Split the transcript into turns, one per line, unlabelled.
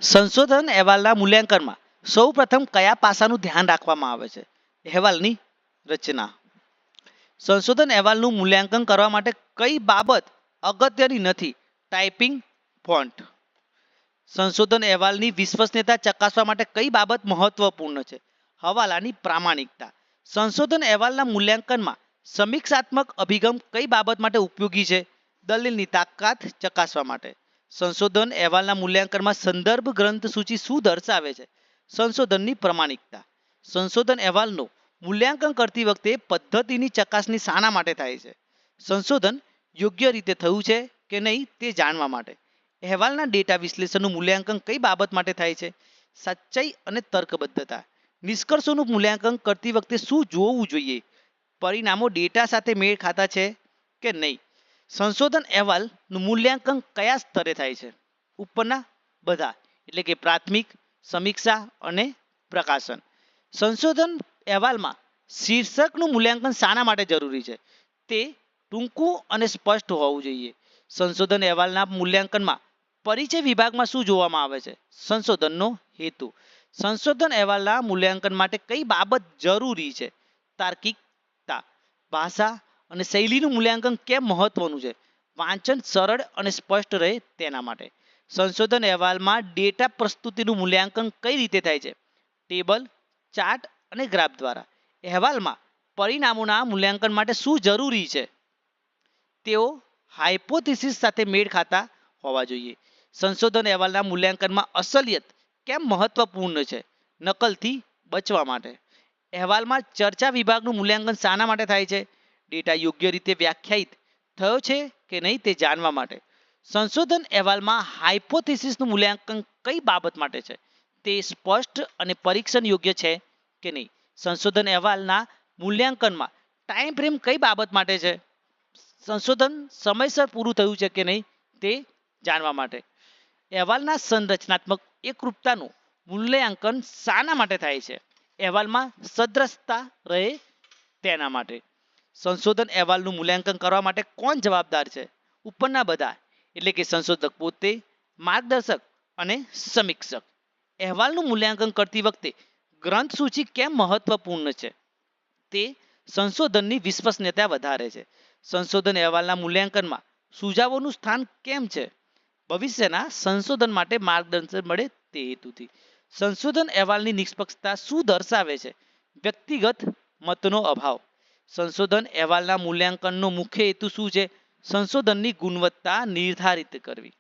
સંશોધન અહેવાલના મૂલ્યાંકનમાં સૌપ્રથમ કયા પાસાનું ધ્યાન રાખવામાં આવે છે? અહેવાલની રચના. સંશોધન અહેવાલનું મૂલ્યાંકન કરવા માટે કઈ બાબત અગત્યની નથી? Typing font. સંશોધન અહેવાલની વિશ્વસનીયતા ચકાસવા માટે કઈ બાબત મહત્વપૂર્ણ છે? હવાલાની પ્રામાણિકતા. સંશોધન અહેવાલના મૂલ્યાંકનમાં સમીક્ષાત્મક અભિગમ કઈ બાબત માટે ઉપયોગી છે? દલીલની તાકાત ચકાસવા માટે. સંશોધન અહેવાલના મૂલ્યાંકનમાં સંદર્ભ ગ્રંથ સૂચિ શું દર્શાવે છે? સંશોધનની પ્રામાણિકતા. સંશોધન અહેવાલનું મૂલ્યાંકન કરતી વખતે પદ્ધતિની ચકાસણી શાના માટે થાય છે? સંશોધન યોગ્ય રીતે થયું છે કે નહીં તે જાણવા માટે. અહેવાલના ડેટા વિશ્લેષણનું મૂલ્યાંકન કઈ બાબત માટે થાય છે? સચ્ચાઈ અને તર્કબદ્ધતા. નિષ્કર્ષોનું મૂલ્યાંકન કરતી વખતે શું જોવું જોઈએ? પરિણામો ડેટા સાથે મેળ ખાતા છે કે નહીં? સંશોધન અહેવાલનું મૂલ્યાંકન કયા સ્તરે થાય છે? ઉપરના બધા, એટલે કે પ્રાથમિક, સમીક્ષા અને પ્રકાશન. સંશોધન અહેવાલમાં શીર્ષકનું મૂલ્યાંકન શાના માટે જરૂરી છે? તે ટૂંકું અને સ્પષ્ટ હોવું જોઈએ. સંશોધન અહેવાલના મૂલ્યાંકનમાં પરિચય વિભાગમાં શું જોવામાં આવે છે? સંશોધનનો હેતુ. સંશોધન અહેવાલના મૂલ્યાંકન માટે કઈ બાબત જરૂરી છે? તાર્કિકતા. ભાષા અને શૈલીનું મૂલ્યાંકન કેમ મહત્વનું છે? વાંચન સરળ અને સ્પષ્ટ રહે તેના માટે. સંશોધન અહેવાલમાં ડેટા પ્રસ્તુતિનું મૂલ્યાંકન કઈ રીતે થાય છે? ટેબલ, ચાર્ટ અને ગ્રાફ દ્વારા. અહેવાલમાં પરિણામોના મૂલ્યાંકન માટે શું જરૂરી છે? તેઓ હાઇપોથિસિસ સાથે મેળ ખાતા હોવા જોઈએ. સંશોધન અહેવાલના મૂલ્યાંકનમાં અસલિયત કેમ મહત્વપૂર્ણ છે? નકલથી બચવા માટે. અહેવાલમાં ચર્ચા વિભાગનું મૂલ્યાંકન શાના માટે થાય છે? ડેટા યોગ્ય રીતે વ્યાખ્યાયિત થયો છે કે નહીં તે જાણવા માટે. સંશોધન અહેવાલમાં હાઇપોથિસિસનું મૂલ્યાંકન કઈ બાબત માટે છે? તે સ્પષ્ટ અને પરીક્ષણ યોગ્ય છે કે નહીં? સંશોધન અહેવાલના મૂલ્યાંકનમાં ટાઈમ ફ્રેમ કઈ બાબત માટે છે? સંશોધન સમયસર પૂરું થયું છે કે નહીં તે જાણવા માટે. અહેવાલના સંરચનાત્મક એકરૂપતાનું મૂલ્યાંકન શાના માટે થાય છે? અહેવાલમાં સદ્રશતા રહે તેના માટે. સંશોધન અહેવાલનું મૂલ્યાંકન કરવા માટે કોણ જવાબદાર છે? ઉપરના બધા, એટલે કે સંશોધક પોતે, માર્ગદર્શક અને સમીક્ષક. અહેવાલનું મૂલ્યાંકન કરતી વખતે ગ્રંથ સૂચિ કેમ મહત્વપૂર્ણ છે? તે સંશોધનની વિશ્વસનીયતા વધારે છે. સંશોધન અહેવાલના મૂલ્યાંકનમાં સુઝાવોનું સ્થાન કેમ છે? ભવિષ્યના સંશોધન માટે માર્ગદર્શન મળે તે હેતુથી. સંશોધન અહેવાલની નિષ્પક્ષતા શું દર્શાવે છે? વ્યક્તિગત મતનો અભાવ. સંશોધન અહેવાલના મૂલ્યાંકનનો મુખ્ય હેતુ શું છે? સંશોધનની ગુણવત્તા નિર્ધારિત કરવી.